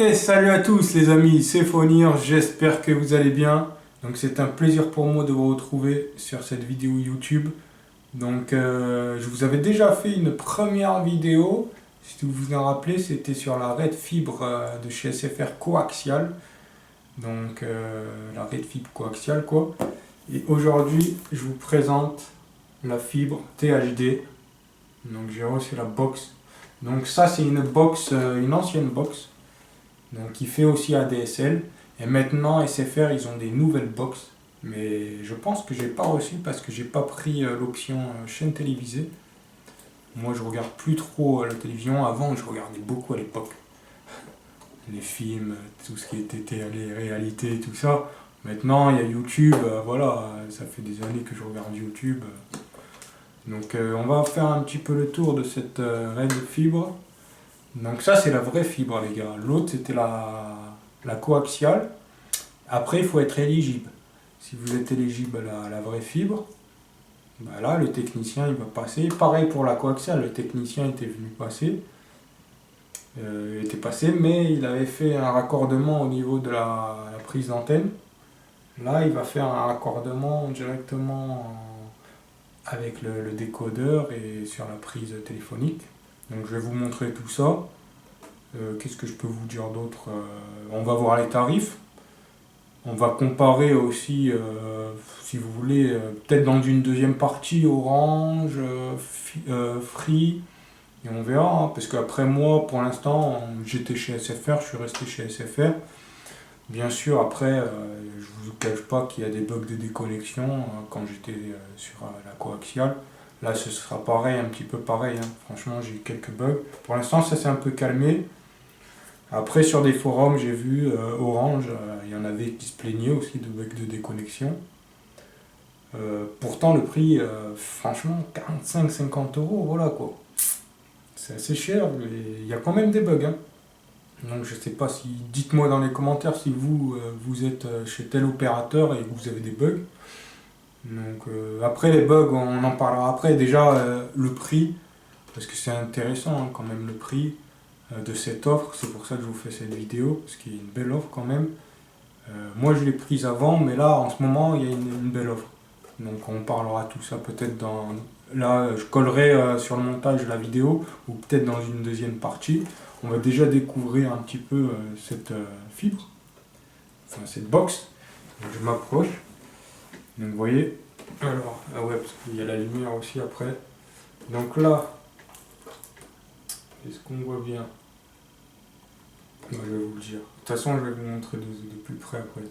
Et salut à tous les amis, c'est Fonir, j'espère que vous allez bien. Donc c'est un plaisir pour moi de vous retrouver sur cette vidéo YouTube. Je vous avais déjà fait une première vidéo, si vous vous en rappelez, c'était sur la Red Fibre de chez SFR coaxiale. La Red Fibre coaxiale quoi. Et aujourd'hui je vous présente la fibre THD. Donc j'ai reçu la box. Donc ça c'est une box, une ancienne box. Donc qui fait aussi ADSL. Et maintenant SFR ils ont des nouvelles box. Mais je pense que j'ai pas reçu parce que j'ai pas pris l'option chaîne télévisée. Moi je regarde plus trop la télévision. Avant je regardais beaucoup à l'époque. Les films, tout ce qui était télé, réalité, tout ça. Maintenant il y a YouTube, voilà, ça fait des années que je regarde YouTube. On va faire un petit peu le tour de cette Red Fibre. Donc ça c'est la vraie fibre les gars. L'autre c'était la coaxiale. Après il faut être éligible. Si vous êtes éligible à la vraie fibre, bah là le technicien il va passer. Pareil pour la coaxiale, le technicien était venu passer. Il était passé mais il avait fait un raccordement au niveau de la prise d'antenne. Là il va faire un raccordement directement avec le décodeur et sur la prise téléphonique. Donc je vais vous montrer tout ça. Qu'est-ce que je peux vous dire d'autre? On va voir les tarifs. On va comparer aussi, si vous voulez, peut-être dans une deuxième partie, Orange, Free, et on verra. Parce qu'après moi, pour l'instant, j'étais chez SFR, je suis resté chez SFR. Bien sûr, après, je vous cache pas qu'il y a des bugs de déconnexion quand j'étais sur la coaxiale. Là, ce sera pareil, un petit peu pareil, hein. Franchement, j'ai eu quelques bugs. Pour l'instant, ça s'est un peu calmé. Après, sur des forums, j'ai vu Orange, il y en avait qui se plaignaient aussi de bugs de déconnexion. Pourtant, le prix, franchement, 45-50 euros, voilà quoi. C'est assez cher, mais il y a quand même des bugs, hein. Donc, je sais pas si. Dites-moi dans les commentaires si vous êtes chez tel opérateur et que vous avez des bugs. Après, les bugs, on en parlera après. Déjà, le prix, parce que c'est intéressant hein, quand même le prix de cette offre, c'est pour ça que je vous fais cette vidéo, parce qu'il y a une belle offre quand même. Moi je l'ai prise avant, mais là en ce moment il y a une belle offre. Donc on parlera tout ça peut-être dans... Là je collerai sur le montage de la vidéo, ou peut-être dans une deuxième partie. On va déjà découvrir un petit peu cette fibre, enfin cette box. Donc, je m'approche. Donc vous voyez, alors, ah ouais, parce qu'il y a la lumière aussi après. Donc là, est-ce qu'on voit bien? Je vais vous le dire. De toute façon, je vais vous montrer de plus près après.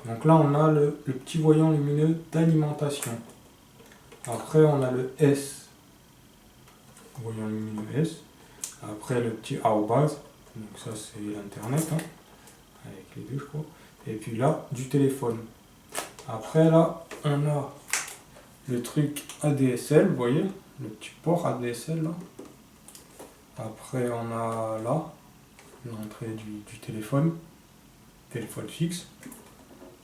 Donc là, on a le petit voyant lumineux d'alimentation. Après, on a le S, voyant lumineux S. Après, le petit arrobase. Donc ça, c'est l'internet, hein, avec les deux, je crois. Et puis là, du téléphone. Après, là, on a le truc ADSL, vous voyez, le petit port ADSL là. Après, on a là l'entrée du téléphone fixe.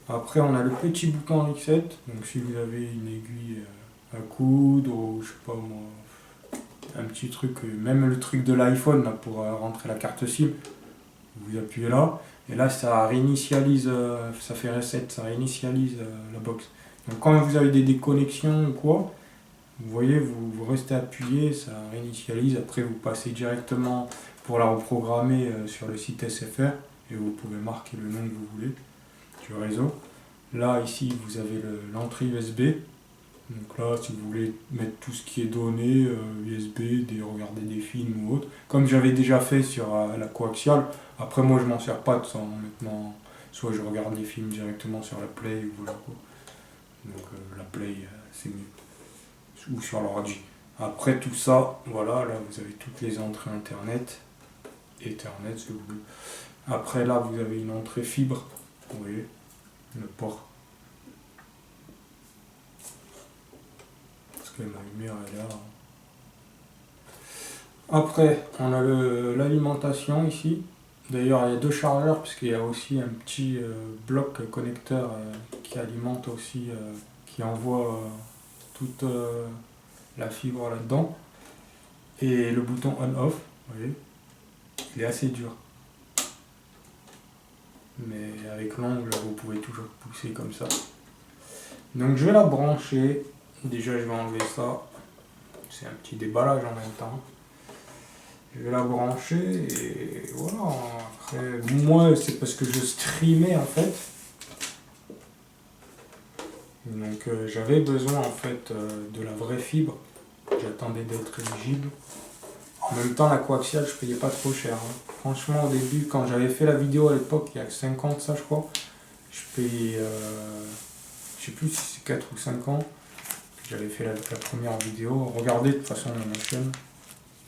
Après, on a le petit bouton reset. Donc, si vous avez une aiguille à coudre ou je sais pas moi, un petit truc, même le truc de l'iPhone là, pour rentrer la carte SIM, vous appuyez là. Et là, ça réinitialise, ça fait reset, ça réinitialise la box. Donc, quand vous avez des déconnexions ou quoi, vous voyez, vous restez appuyé, ça réinitialise. Après, vous passez directement pour la reprogrammer sur le site SFR et vous pouvez marquer le nom que vous voulez du réseau. Là, ici, vous avez l'entrée USB. Donc là, si vous voulez mettre tout ce qui est données, USB, regarder des films ou autre, comme j'avais déjà fait sur la coaxiale. Après, moi, je m'en sers pas de ça. Maintenant, soit je regarde les films directement sur la Play ou voilà quoi. La Play, c'est mieux. Ou sur l'ordi. Après tout ça, voilà, là vous avez toutes les entrées internet, Ethernet si vous voulez. Après là vous avez une entrée fibre, vous voyez, le port. Parce que ma lumière est là. Après on a l'alimentation ici. D'ailleurs il y a deux chargeurs puisqu'il y a aussi un petit bloc connecteur qui alimente aussi, qui envoie toute la fibre là-dedans. Et le bouton on-off, vous voyez, il est assez dur. mais avec l'ongle, vous pouvez toujours pousser comme ça. Donc je vais la brancher. Déjà, je vais enlever ça. C'est un petit déballage en même temps. Je vais la brancher et voilà. Après, moi, c'est parce que je streamais en fait. Donc j'avais besoin en fait de la vraie fibre. J'attendais d'être éligible. En même temps, la coaxiale, je payais pas trop cher, hein. Franchement, au début, quand j'avais fait la vidéo à l'époque, il y a 50 ça je crois, je payais, je sais plus si c'est 4 ou 5 ans, que j'avais fait la première vidéo. Regardez de toute façon dans ma chaîne.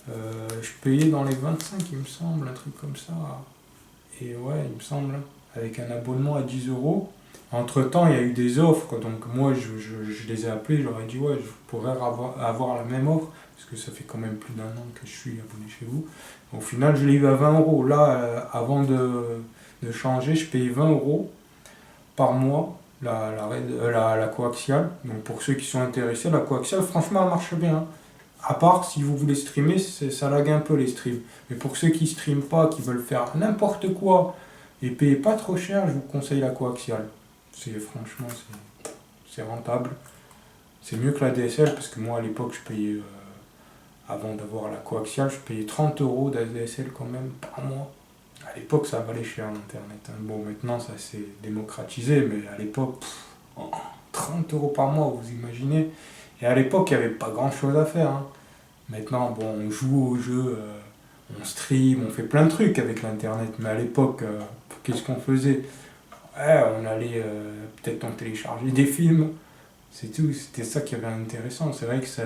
Je payais dans les 25 il me semble, un truc comme ça. Et ouais, il me semble, avec un abonnement à 10 euros. Entre temps, il y a eu des offres, quoi. Donc moi, je les ai appelés, je leur ai dit, ouais, je pourrais avoir la même offre, parce que ça fait quand même plus d'1 an que je suis abonné chez vous. Au final, je l'ai eu à 20 euros. Là, avant de changer, je payais 20 euros par mois la coaxiale. Donc pour ceux qui sont intéressés, la coaxiale, franchement, elle marche bien, hein. À part si vous voulez streamer, ça lag un peu les streams. Mais pour ceux qui streament pas, qui veulent faire n'importe quoi et payer pas trop cher, je vous conseille la coaxiale. Franchement, c'est rentable. C'est mieux que la DSL parce que moi à l'époque je payais, avant d'avoir la coaxiale, je payais 30 euros d'ADSL quand même par mois. À l'époque ça valait cher l'internet, hein. Bon maintenant ça s'est démocratisé, mais à l'époque, 30 euros par mois, vous imaginez. Et à l'époque il n'y avait pas grand chose à faire, hein. Maintenant bon, on joue au jeu, on stream, on fait plein de trucs avec l'internet, mais à l'époque, qu'est-ce qu'on faisait? Ouais, on allait peut-être en télécharger des films, c'est tout, c'était ça qui avait intéressant. C'est vrai que ça,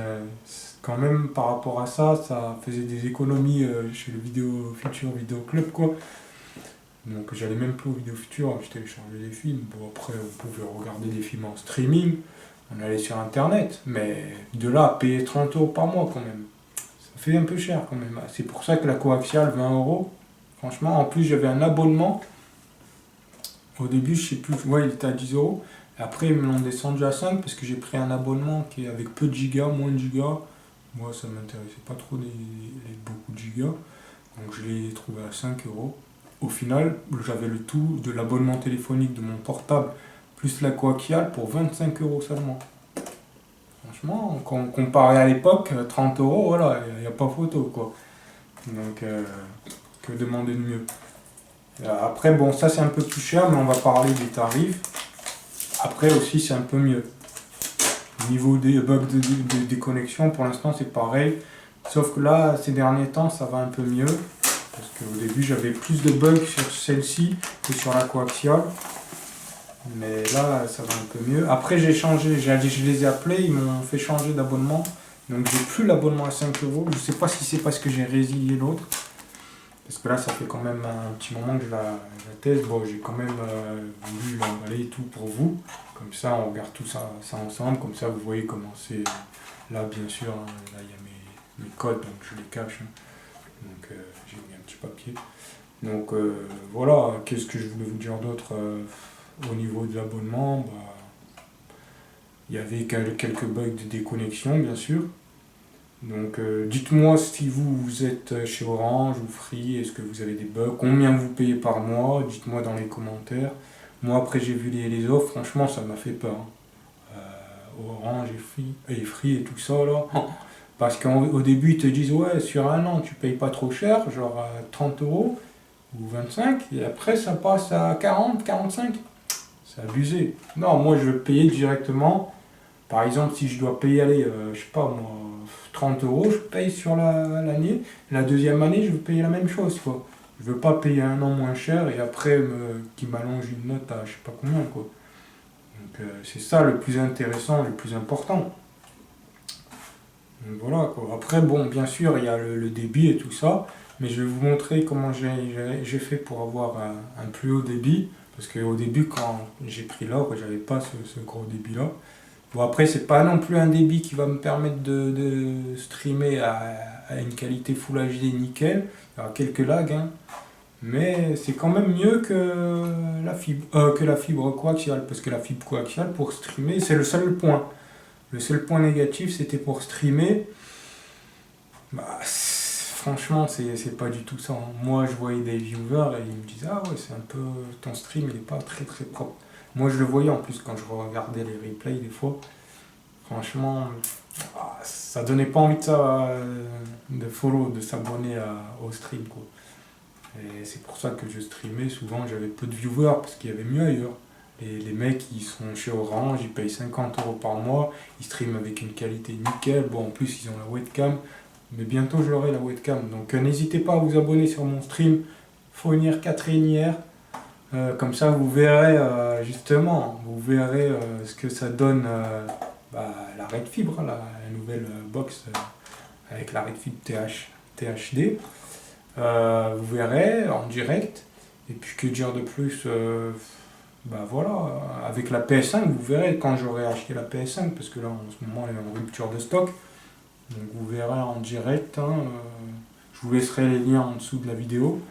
quand même par rapport à ça, ça faisait des économies chez le Futur Vidéo Club quoi. Donc j'allais même plus au Vidéo Futur, je téléchargeais des films. Bon après on pouvait regarder des films en streaming, on allait sur internet, mais de là à payer 30 euros par mois quand même, ça fait un peu cher quand même. C'est pour ça que la coaxiale 20 euros, franchement, en plus j'avais un abonnement. Au début, je sais plus, ouais, il était à 10 euros. Après, ils me l'ont descendu à 5 parce que j'ai pris un abonnement qui est avec peu de gigas, moins de gigas. Moi, ça m'intéressait pas trop beaucoup de gigas. Donc, je l'ai trouvé à 5 euros. Au final, j'avais le tout de l'abonnement téléphonique de mon portable plus la coaxiale pour 25 euros seulement. Franchement, comparé à l'époque, 30 euros, voilà, il n'y a pas photo, quoi. Donc, que demander de mieux? Après, bon, ça c'est un peu plus cher, mais on va parler des tarifs. Après aussi, c'est un peu mieux. Au niveau des bugs de déconnexion, pour l'instant, c'est pareil. Sauf que là, ces derniers temps, ça va un peu mieux. Parce qu'au début, j'avais plus de bugs sur celle-ci que sur la coaxiale. Mais là, ça va un peu mieux. Après, j'ai changé, je les ai appelés, ils m'ont fait changer d'abonnement. Donc, j'ai plus l'abonnement à 5 euros. Je sais pas si c'est parce que j'ai résilié l'autre. Parce que là, ça fait quand même un petit moment que je la teste. Bon, j'ai quand même voulu l'emballer et tout pour vous. Comme ça, on regarde tout ça ensemble. Comme ça, vous voyez comment c'est. Là, bien sûr, hein, là, il y a mes codes, donc je les cache, hein. Donc, j'ai mis un petit papier. Donc, voilà. Qu'est-ce que je voulais vous dire d'autre au niveau de l'abonnement? Il y avait quelques bugs de déconnexion, bien sûr. Donc dites-moi si vous êtes chez Orange ou Free, est-ce que vous avez des bugs, combien vous payez par mois, dites-moi dans les commentaires. Moi après j'ai vu les offres, franchement ça m'a fait peur, hein. Orange et Free et tout ça là. Parce qu'au début ils te disent ouais sur 1 an tu payes pas trop cher, genre 30 euros ou 25, et après ça passe à 40, 45. C'est abusé. Non, moi je veux payer directement. Par exemple, si je dois payer, allez, je sais pas moi, 30 euros, je paye sur l'année. La deuxième année, je veux payer la même chose, quoi. Je veux pas payer 1 an moins cher et après qui m'allonge une note à je sais pas combien, quoi. Donc c'est ça le plus intéressant, le plus important. Donc voilà, quoi. Après, bon, bien sûr, il y a le débit et tout ça, mais je vais vous montrer comment j'ai fait pour avoir un plus haut débit. Parce qu'au début, quand j'ai pris l'offre, j'avais pas ce gros débit-là. Bon, après, c'est pas non plus un débit qui va me permettre de streamer à une qualité Full HD nickel. Il y aura quelques lags, hein. Mais c'est quand même mieux que la fibre coaxiale. Parce que la fibre coaxiale, pour streamer, c'est le seul point. Le seul point négatif, c'était pour streamer. franchement, c'est pas du tout ça, hein. Moi, je voyais des viewers et ils me disaient, ah ouais, c'est un peu, ton stream, il est pas très très propre. Moi, je le voyais en plus quand je regardais les replays des fois. Franchement, ça donnait pas envie de ça, de follow, de s'abonner au stream, quoi. Et c'est pour ça que je streamais. Souvent, j'avais peu de viewers parce qu'il y avait mieux ailleurs. Les mecs, ils sont chez Orange, ils payent 50 € par mois, ils streament avec une qualité nickel. Bon, en plus, ils ont la webcam. Mais bientôt, j'aurai la webcam. Donc, n'hésitez pas à vous abonner sur mon stream. Faunir Catherine hier. Comme ça, vous verrez, justement, vous verrez ce que ça donne, la Red Fibre, la nouvelle box avec la Red Fibre THD. Vous verrez en direct. Et puis que dire de plus, voilà, avec la PS5, vous verrez quand j'aurai acheté la PS5, parce que là en ce moment elle est en rupture de stock. Donc vous verrez en direct, hein, je vous laisserai les liens en dessous de la vidéo.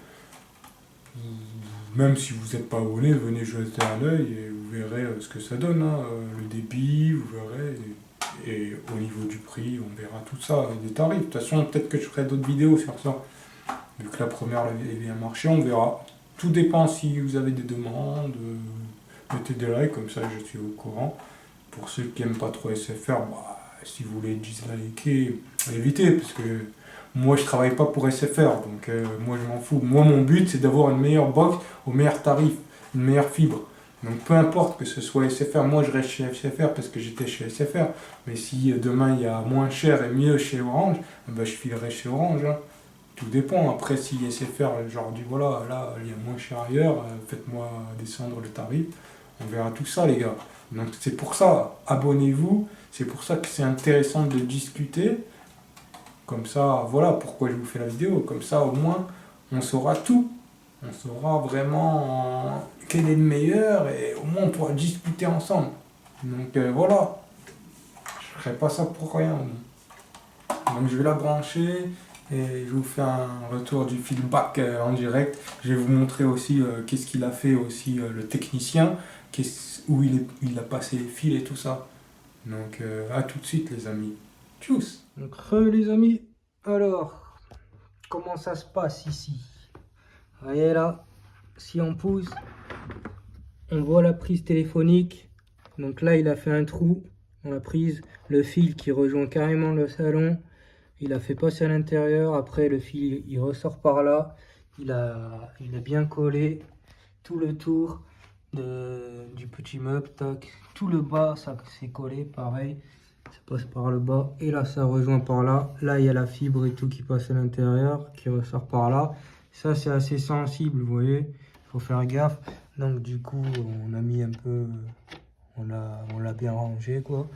Même si vous n'êtes pas abonné, venez jeter un œil et vous verrez ce que ça donne, hein, le débit, vous verrez. Et au niveau du prix, on verra tout ça, des tarifs. De toute façon, peut-être que je ferai d'autres vidéos sur ça. Vu que la première avait bien marché, on verra. Tout dépend si vous avez des demandes. Mettez des likes, comme ça je suis au courant. Pour ceux qui n'aiment pas trop SFR, si vous voulez disliker, évitez, parce que moi je travaille pas pour SFR, donc moi je m'en fous. Moi mon but c'est d'avoir une meilleure box au meilleur tarif, une meilleure fibre. Donc peu importe que ce soit SFR, moi je reste chez SFR parce que j'étais chez SFR. Mais si demain il y a moins cher et mieux chez Orange, je filerai chez Orange, hein. Tout dépend. Après, si SFR, genre dit voilà, là il y a moins cher ailleurs, faites-moi descendre le tarif. On verra tout ça, les gars. Donc c'est pour ça, abonnez-vous. C'est pour ça que c'est intéressant de discuter. Comme ça, voilà pourquoi je vous fais la vidéo. Comme ça, au moins, on saura tout. On saura vraiment quel est le meilleur et au moins on pourra discuter ensemble. Donc voilà, je ferai pas ça pour rien. Donc je vais la brancher et je vous fais un retour du feedback en direct. Je vais vous montrer aussi qu'est-ce qu'il a fait aussi le technicien, où il a passé les fils et tout ça. Donc à tout de suite les amis. Tchuss. Donc les amis, alors comment ça se passe ici? Vous voyez là, si on pousse, on voit la prise téléphonique. Donc là il a fait un trou dans la prise, le fil qui rejoint carrément le salon. Il a fait passer à l'intérieur, après le fil il ressort par là, il est bien collé, tout le tour du petit meuble, tac, tout le bas ça c'est collé, pareil, ça passe par le bas, et là ça rejoint par là, là il y a la fibre et tout qui passe à l'intérieur, qui ressort par là, ça c'est assez sensible, vous voyez, il faut faire gaffe, donc du coup on a mis un peu, on l'a bien rangé quoi.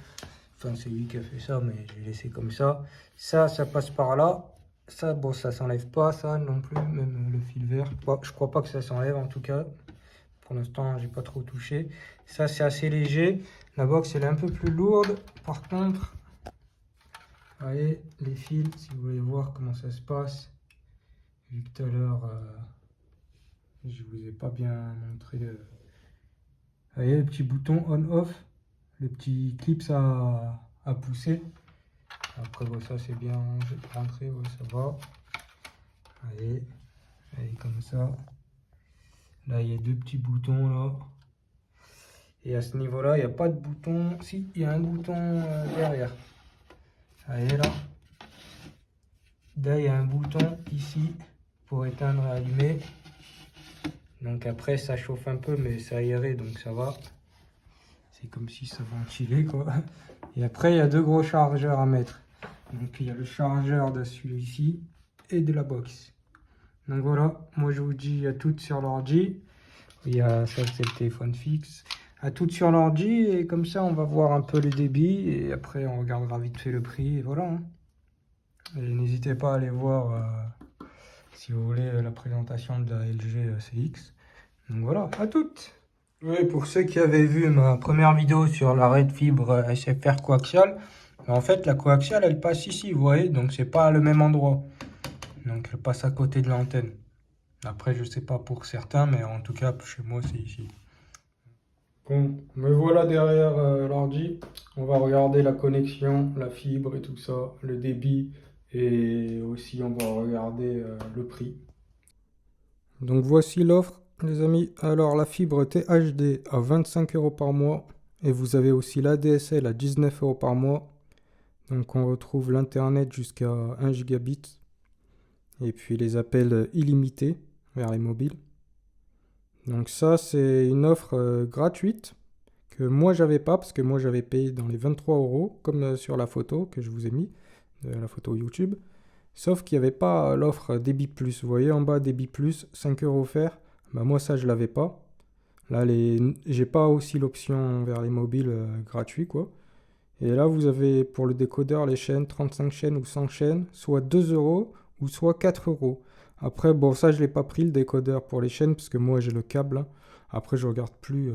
Enfin, c'est lui qui a fait ça, mais j'ai laissé comme ça. Ça passe par là. Ça, bon, ça s'enlève pas, ça non plus, même le fil vert. Je crois pas que ça s'enlève, en tout cas. Pour l'instant, j'ai pas trop touché. Ça, c'est assez léger. La box, elle est un peu plus lourde. Par contre, vous voyez, les fils, si vous voulez voir comment ça se passe. Vu que tout à l'heure, je vous ai pas bien montré. Vous voyez, le petit bouton on-off. Le petit clip à pousser. Après bon, ça c'est bien rentré, ouais, ça va. Allez, comme ça. Là il y a deux petits boutons là. Et à ce niveau là il n'y a pas de bouton. Si, il y a un bouton derrière. Allez là. Là il y a un bouton ici pour éteindre et allumer. Donc après ça chauffe un peu mais c'est aéré donc ça va. C'est comme si ça ventilait quoi. Et après il y a deux gros chargeurs à mettre. Donc il y a le chargeur de celui-ci et de la box. Donc voilà, moi je vous dis à toutes sur l'ordi. Il y a ça c'est le téléphone fixe. À toutes sur l'ordi et comme ça on va voir un peu le débit et après on regardera vite fait le prix et voilà. Hein. Et n'hésitez pas à aller voir si vous voulez la présentation de la LG CX. Donc voilà, à toutes. Oui, pour ceux qui avaient vu ma première vidéo sur la Red Fibre SFR coaxiale, en fait la coaxiale elle passe ici, vous voyez, donc c'est pas le même endroit. Donc elle passe à côté de l'antenne. Après je sais pas pour certains, mais en tout cas chez moi c'est ici. Bon, me voilà derrière l'ordi. On va regarder la connexion, la fibre et tout ça, le débit, Et aussi, on va regarder le prix. Donc voici l'offre, les amis. Alors la fibre THD à 25 euros par mois. Et vous avez aussi l'ADSL à 19 euros par mois. Donc on retrouve l'Internet jusqu'à 1 gigabit. Et puis les appels illimités vers les mobiles. Donc ça, c'est une offre gratuite que moi j'avais pas parce que moi j'avais payé dans les 23 euros comme sur la photo que je vous ai mis, la photo YouTube. Sauf qu'il n'y avait pas l'offre débit plus. Vous voyez en bas débit plus, 5 euros offerts. Bah moi ça je l'avais pas. Là j'ai pas aussi l'option vers les mobiles gratuit quoi. Et là vous avez pour le décodeur les chaînes 35 chaînes ou 100 chaînes, soit 2 euros ou soit 4 euros. Après bon ça je l'ai pas pris le décodeur pour les chaînes parce que moi j'ai le câble, hein. Après je regarde plus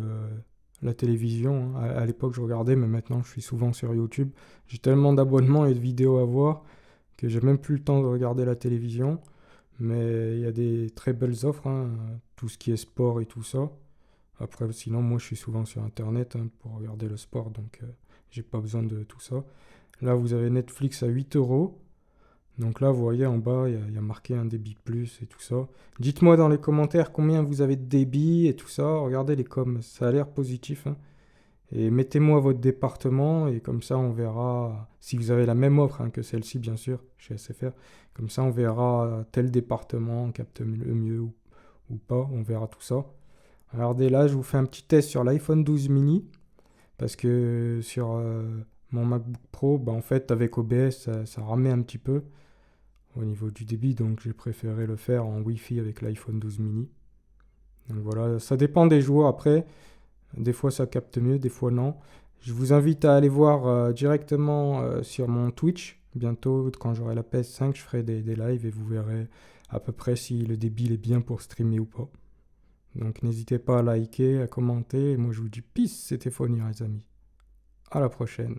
la télévision, hein. À l'époque je regardais mais maintenant je suis souvent sur YouTube. J'ai tellement d'abonnements et de vidéos à voir que j'ai même plus le temps de regarder la télévision. Mais il y a des très belles offres, hein, tout ce qui est sport et tout ça. Après, sinon, moi, je suis souvent sur Internet hein, pour regarder le sport, donc j'ai pas besoin de tout ça. Là, vous avez Netflix à 8 euros. Donc là, vous voyez en bas, il y a marqué un débit plus et tout ça. Dites-moi dans les commentaires combien vous avez de débit et tout ça. Regardez les coms, ça a l'air positif, hein. Et mettez-moi votre département et comme ça on verra si vous avez la même offre hein, que celle-ci bien sûr chez SFR. Comme ça on verra tel département capte le mieux ou pas, on verra tout ça. Regardez là, je vous fais un petit test sur l'iPhone 12 mini parce que sur mon MacBook Pro, bah, en fait avec OBS ça ramait un petit peu au niveau du débit donc j'ai préféré le faire en Wi-Fi avec l'iPhone 12 mini. Donc voilà, ça dépend des jours après. Des fois ça capte mieux, des fois non. Je vous invite à aller voir directement sur mon Twitch. Bientôt, quand j'aurai la PS5, je ferai des lives et vous verrez à peu près si le débit est bien pour streamer ou pas. Donc n'hésitez pas à liker, à commenter. Et moi je vous dis peace, c'était Fonny les amis. À la prochaine.